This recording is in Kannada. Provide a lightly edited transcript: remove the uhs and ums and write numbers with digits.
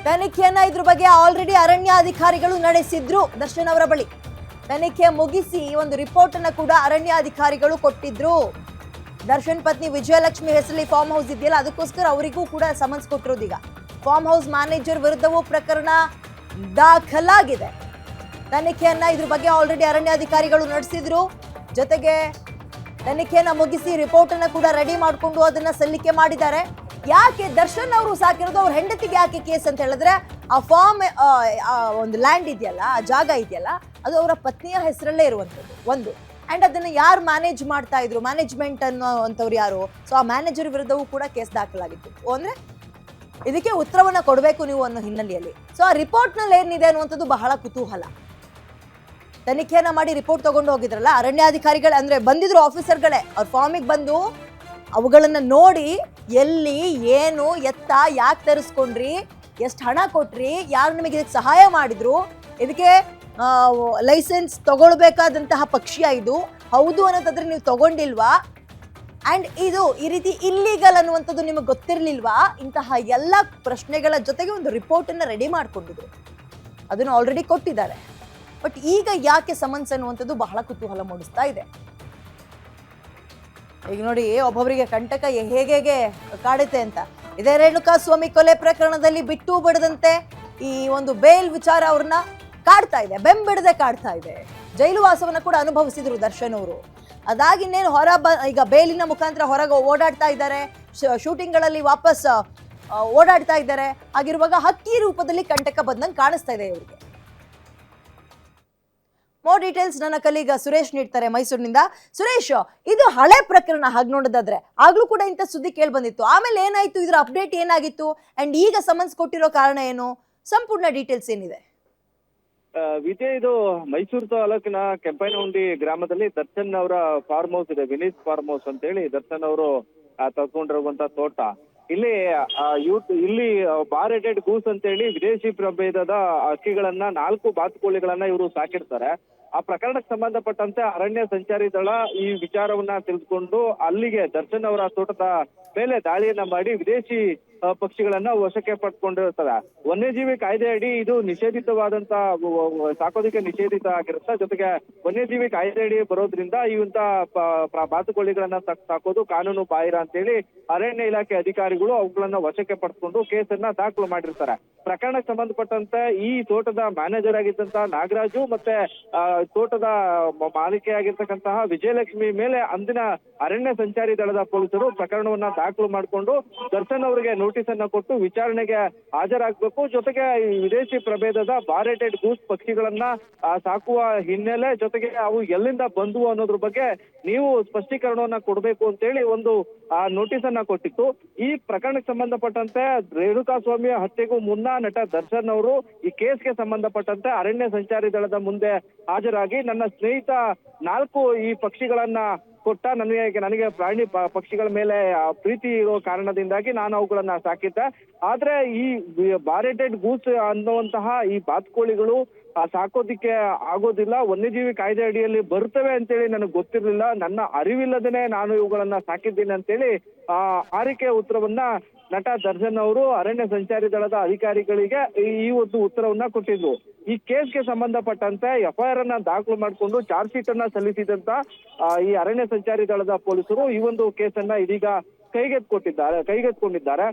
ತನಿಖೆಯನ್ನ ಇದ್ರ ಬಗ್ಗೆ ಆಲ್ರೆಡಿ ಅರಣ್ಯಾಧಿಕಾರಿಗಳು ನಡೆಸಿದ್ರು ದರ್ಶನ್ ಅವರ ಬಳಿ. ತನಿಖೆ ಮುಗಿಸಿ ಒಂದು ರಿಪೋರ್ಟ್ ಅನ್ನ ಕೂಡ ಅರಣ್ಯಾಧಿಕಾರಿಗಳು ಕೊಟ್ಟಿದ್ರು. ದರ್ಶನ್ ಪತ್ನಿ ವಿಜಯಲಕ್ಷ್ಮಿ ಹೆಸರಲ್ಲಿ ಫಾರ್ಮ್ ಹೌಸ್ ಇದೆಯಲ್ಲ, ಅದಕ್ಕೋಸ್ಕರ ಅವರಿಗೂ ಕೂಡ ಸಮನ್ಸ್ ಕೊಟ್ಟಿರೋದು. ಈಗ ಫಾರ್ಮ್ ಹೌಸ್ ಮ್ಯಾನೇಜರ್ ವಿರುದ್ಧವೂ ಪ್ರಕರಣ ದಾಖಲಾಗಿದೆ. ತನಿಖೆಯನ್ನ ಇದ್ರ ಬಗ್ಗೆ ಆಲ್ರೆಡಿ ಅರಣ್ಯಾಧಿಕಾರಿಗಳು ನಡೆಸಿದ್ರು. ಜೊತೆಗೆ ತನಿಖೆಯನ್ನ ಮುಗಿಸಿ ರಿಪೋರ್ಟ್ ಅನ್ನ ಕೂಡ ರೆಡಿ ಮಾಡಿಕೊಂಡು ಅದನ್ನ ಸಲ್ಲಿಕೆ ಮಾಡಿದ್ದಾರೆ. ಯಾಕೆ ದರ್ಶನ್ ಅವರು ಸಾಕಿರೋದು ಅವ್ರ ಹೆಂಡತಿಗೆ ಯಾಕೆ ಕೇಸ್ ಅಂತ ಹೇಳಿದ್ರೆ, ಆ ಫಾರ್ಮ್ ಒಂದು ಲ್ಯಾಂಡ್ ಇದೆಯಲ್ಲ, ಆ ಜಾಗ ಇದೆಯಲ್ಲ, ಅದು ಅವರ ಪತ್ನಿಯ ಹೆಸರಲ್ಲೇ ಇರುವಂಥದ್ದು ಒಂದು. ಅಂಡ್ ಅದನ್ನ ಯಾರು ಮ್ಯಾನೇಜ್ ಮಾಡ್ತಾ ಇದ್ರು, ಮ್ಯಾನೇಜ್ಮೆಂಟ್ ಅನ್ನೋವಂಥವ್ರು ಯಾರು, ಸೊ ಆ ಮ್ಯಾನೇಜರ್ ವಿರುದ್ಧವೂ ಕೂಡ ಕೇಸ್ ದಾಖಲಾಗಿತ್ತು. ಅಂದ್ರೆ ಇದಕ್ಕೆ ಉತ್ತರವನ್ನ ಕೊಡಬೇಕು ನೀವು ಅನ್ನೋ ಹಿನ್ನೆಲೆಯಲ್ಲಿ. ಸೊ ಆ ರಿಪೋರ್ಟ್ ನಲ್ಲಿ ಏನಿದೆ ಅನ್ನುವಂಥದ್ದು ಬಹಳ ಕುತೂಹಲ. ತನಿಖೆಯನ್ನ ಮಾಡಿ ರಿಪೋರ್ಟ್ ತಗೊಂಡು ಹೋಗಿದ್ರಲ್ಲ ಅರಣ್ಯಾಧಿಕಾರಿಗಳು, ಅಂದ್ರೆ ಬಂದಿದ್ರು ಆಫೀಸರ್ಗಳೇ, ಅವ್ರ ಫಾರ್ಮಿಗೆ ಬಂದು ಅವುಗಳನ್ನ ನೋಡಿ ಎಲ್ಲಿ ಏನು ಎತ್ತ ಯಾಕೆ ತರಿಸ್ಕೊಂಡ್ರಿ, ಎಷ್ಟು ಹಣ ಕೊಟ್ರಿ, ಯಾರು ನಿಮಗೆ ಇದಕ್ಕೆ ಸಹಾಯ ಮಾಡಿದ್ರು, ಇದಕ್ಕೆ ಲೈಸೆನ್ಸ್ ತಗೊಳ್ಬೇಕಾದಂತಹ ಪಕ್ಷಿಯ ಇದು ಹೌದು ಅನ್ನೋದಾದ್ರೆ ನೀವು ತಗೊಂಡಿಲ್ವಾ, ಅಂಡ್ ಇದು ಈ ರೀತಿ ಇಲ್ಲಿಗಲ್ ಅನ್ನುವಂಥದ್ದು ನಿಮಗೆ ಗೊತ್ತಿರ್ಲಿಲ್ವಾ, ಇಂತಹ ಎಲ್ಲ ಪ್ರಶ್ನೆಗಳ ಜೊತೆಗೆ ಒಂದು ರಿಪೋರ್ಟ್ ಅನ್ನ ರೆಡಿ ಮಾಡ್ಕೊಂಡಿದ್ರು. ಅದನ್ನು ಆಲ್ರೆಡಿ ಕೊಟ್ಟಿದ್ದಾರೆ. ಬಟ್ ಈಗ ಯಾಕೆ ಸಮನ್ಸ್ ಅನ್ನುವಂಥದ್ದು ಬಹಳ ಕುತೂಹಲ ಮೂಡಿಸ್ತಾ ಇದೆ. ಈಗ ನೋಡಿ, ಒಬ್ಬೊಬ್ಬರಿಗೆ ಕಂಟಕ ಹೇಗೆ ಕಾಡುತ್ತೆ ಅಂತ. ಇದೇ ರೇಣುಕಾಸ್ವಾಮಿ ಕೊಲೆ ಪ್ರಕರಣದಲ್ಲಿ ಬಿಟ್ಟು ಬಿಡದಂತೆ ಈ ಒಂದು ಬೇಲ್ ವಿಚಾರ ಅವ್ರನ್ನ ಕಾಡ್ತಾ ಇದೆ, ಬೆಂಬಿಡದೆ ಕಾಡ್ತಾ ಇದೆ. ಜೈಲು ವಾಸವನ್ನ ಕೂಡ ಅನುಭವಿಸಿದ್ರು ದರ್ಶನ್ ಅವರು. ಅದಾಗಿನ್ನೇನು ಈಗ ಬೇಲಿನ ಮುಖಾಂತರ ಹೊರಗೆ ಓಡಾಡ್ತಾ ಇದ್ದಾರೆ, ಶೂಟಿಂಗ್ಗಳಲ್ಲಿ ವಾಪಸ್ ಓಡಾಡ್ತಾ ಇದ್ದಾರೆ. ಆಗಿರುವಾಗ ಹಕ್ಕಿ ರೂಪದಲ್ಲಿ ಕಂಟಕ ಬಂದಂಗೆ ಕಾಣಿಸ್ತಾ ಇದೆ ಇವರಿಗೆ. ಮೋರ್ ಡೀಟೇಲ್ಸ್ ನನ್ನ ಕಲೀಗ ಸುರೇಶ್ ನೀಡ್ತಾರೆ ಮೈಸೂರಿನಿಂದ. ಸುರೇಶ್, ಇದು ಹಳೆ ಪ್ರಕರಣ ಹಾಗೆ ನೋಡೋದಾದ್ರೆ, ಆಗ್ಲೂ ಕೂಡ ಇಂಥ ಸುದ್ದಿ ಕೇಳಿ ಬಂದಿತ್ತು. ಆಮೇಲೆ ಏನಾಯ್ತು, ಇದ್ರ ಅಪ್ಡೇಟ್ ಏನಾಗಿತ್ತು, ಅಂಡ್ ಈಗ ಸಮನ್ಸ್ ಕೊಟ್ಟಿರೋ ಕಾರಣ ಏನು, ಸಂಪೂರ್ಣ ಡೀಟೇಲ್ಸ್ ಏನಿದೆ? ವಿಜಯ್, ಇದು ಮೈಸೂರು ತಾಲೂಕಿನ ಕೆಂಪನಹುಂಡಿ ಗ್ರಾಮದಲ್ಲಿ ದರ್ಶನ್ ಅವರ ಫಾರ್ಮ್ ಹೌಸ್ ಇದೆ, ವಿನೀತ್ ಫಾರ್ಮ್ ಹೌಸ್ ಅಂತ ಹೇಳಿ. ದರ್ಶನ್ ಅವರು ತಗೊಂಡಿರುವಂತ ತೋಟ ಇಲ್ಲಿ ಬಾರೆಟೆಡ್ ಗೂಸ್ ಅಂತ ಹೇಳಿ ವಿದೇಶಿ ಪ್ರಭೇದದ ಹಕ್ಕಿಗಳನ್ನ 4 ಬಾತುಕೋಳಿಗಳನ್ನ ಇವರು ಸಾಕಿರ್ತಾರೆ. ಆ ಪ್ರಕರಣಕ್ಕೆ ಸಂಬಂಧಪಟ್ಟಂತೆ ಅರಣ್ಯ ಸಂಚಾರಿ ದಳ ಈ ವಿಚಾರವನ್ನ ತಿಳಿದುಕೊಂಡು ಅಲ್ಲಿಗೆ ದರ್ಶನ್ ಅವರ ತೋಟದ ಮೇಲೆ ದಾಳಿಯನ್ನ ಮಾಡಿ ವಿದೇಶಿ ಪಕ್ಷಿಗಳನ್ನ ವಶಕ್ಕೆ ಪಡ್ಕೊಂಡಿರ್ತಾರೆ. ವನ್ಯಜೀವಿ ಕಾಯ್ದೆ ಅಡಿ ಇದು ನಿಷೇಧಿತವಾದಂತ, ಸಾಕೋದಕ್ಕೆ ನಿಷೇಧಿತ ಆಗಿರುತ್ತೆ. ಜೊತೆಗೆ ವನ್ಯಜೀವಿ ಕಾಯ್ದೆ ಅಡಿ ಬರೋದ್ರಿಂದ ಇವಂತ ಬಾತುಕೋಳಿಗಳನ್ನ ಸಾಕೋದು ಕಾನೂನು ಬಾಹಿರ ಅಂತೇಳಿ ಅರಣ್ಯ ಇಲಾಖೆ ಅಧಿಕಾರಿಗಳು ಅವುಗಳನ್ನ ವಶಕ್ಕೆ ಪಡ್ಕೊಂಡು ಕೇಸನ್ನ ದಾಖಲು ಮಾಡಿರ್ತಾರೆ. ಪ್ರಕರಣಕ್ಕೆ ಸಂಬಂಧಪಟ್ಟಂತೆ ಈ ತೋಟದ ಮ್ಯಾನೇಜರ್ ಆಗಿದ್ದಂತ ನಾಗರಾಜು ಮತ್ತೆ ತೋಟದ ಮಾಲೀಕೆಯಾಗಿರ್ತಕ್ಕಂತಹ ವಿಜಯಲಕ್ಷ್ಮಿ ಮೇಲೆ ಅಂದಿನ ಅರಣ್ಯ ಸಂಚಾರಿ ದಳದ ಪೊಲೀಸರು ಪ್ರಕರಣವನ್ನ ದಾಖಲು ಮಾಡಿಕೊಂಡು ದರ್ಶನ್ ಅವರಿಗೆ ನೋಟಿಸ್ ಅನ್ನ ಕೊಟ್ಟು ವಿಚಾರಣೆಗೆ ಹಾಜರಾಗಬೇಕು. ಜೊತೆಗೆ ಈ ವಿದೇಶಿ ಪ್ರಭೇದದ ಬಾರೆಟೆಡ್ ಗೂಸ್ ಪಕ್ಷಿಗಳನ್ನ ಸಾಕುವ ಹಿನ್ನೆಲೆ, ಜೊತೆಗೆ ಅವು ಎಲ್ಲಿಂದ ಬಂದವು ಅನ್ನೋದ್ರ ಬಗ್ಗೆ ನೀವು ಸ್ಪಷ್ಟೀಕರಣವನ್ನ ಕೊಡಬೇಕು ಅಂತೇಳಿ ಒಂದು ನೋಟಿಸ್ ಅನ್ನ ಕೊಟ್ಟಿತ್ತು. ಈ ಪ್ರಕರಣಕ್ಕೆ ಸಂಬಂಧಪಟ್ಟಂತೆ ರೇಣುಕಾಸ್ವಾಮಿಯ ಹತ್ಯೆಗೂ ಮುನ್ನ ನಟ ದರ್ಶನ್ ಅವರು ಈ ಕೇಸ್ಗೆ ಸಂಬಂಧಪಟ್ಟಂತೆ ಅರಣ್ಯ ಸಂಚಾರಿ ದಳದ ಮುಂದೆ ಹಾಜರಾಗಿ ನನ್ನ ಸ್ನೇಹಿತ 4 ಈ ಪಕ್ಷಿಗಳನ್ನ ಕೊಟ್ಟ, ನನಗೆ ಪ್ರಾಣಿ ಪಕ್ಷಿಗಳ ಮೇಲೆ ಪ್ರೀತಿ ಇರೋ ಕಾರಣದಿಂದಾಗಿ ನಾನು ಅವುಗಳನ್ನ ಸಾಕಿದ್ದೆ. ಆದ್ರೆ ಈ ಬಾರೆಟೆಡ್ ಗೂಸ್ ಅನ್ನುವಂತಹ ಈ ಬಾತುಕೋಳಿಗಳು ಸಾಕೋದಿಕ್ಕೆ ಆಗೋದಿಲ್ಲ, ವನ್ಯಜೀವಿ ಕಾಯ್ದೆ ಅಡಿಯಲ್ಲಿ ಬರ್ತವೆ ಅಂತೇಳಿ ನನಗೆ ಗೊತ್ತಿರ್ಲಿಲ್ಲ, ನನ್ನ ಅರಿವಿಲ್ಲದೇನೆ ನಾನು ಇವುಗಳನ್ನ ಸಾಕಿದ್ದೀನಿ ಅಂತೇಳಿ ಆರಿಕೆ ಉತ್ತರವನ್ನ ನಟ ದರ್ಶನ್ ಅವರು ಅರಣ್ಯ ಸಂಚಾರಿ ದಳದ ಅಧಿಕಾರಿಗಳಿಗೆ ಈ ಒಂದು ಉತ್ತರವನ್ನ ಕೊಟ್ಟಿದ್ರು. ಈ ಕೇಸ್ಗೆ ಸಂಬಂಧಪಟ್ಟಂತೆ FIR ಅನ್ನ ದಾಖಲು ಮಾಡಿಕೊಂಡು ಚಾರ್ಜ್ ಶೀಟ್ ಅನ್ನ ಸಲ್ಲಿಸಿದಂತ ಈ ಅರಣ್ಯ ಸಂಚಾರಿ ದಳದ ಪೊಲೀಸರು ಈ ಒಂದು ಕೇಸನ್ನ ಇದೀಗ ಕೈಗೆತ್ಕೊಂಡಿದ್ದಾರೆ.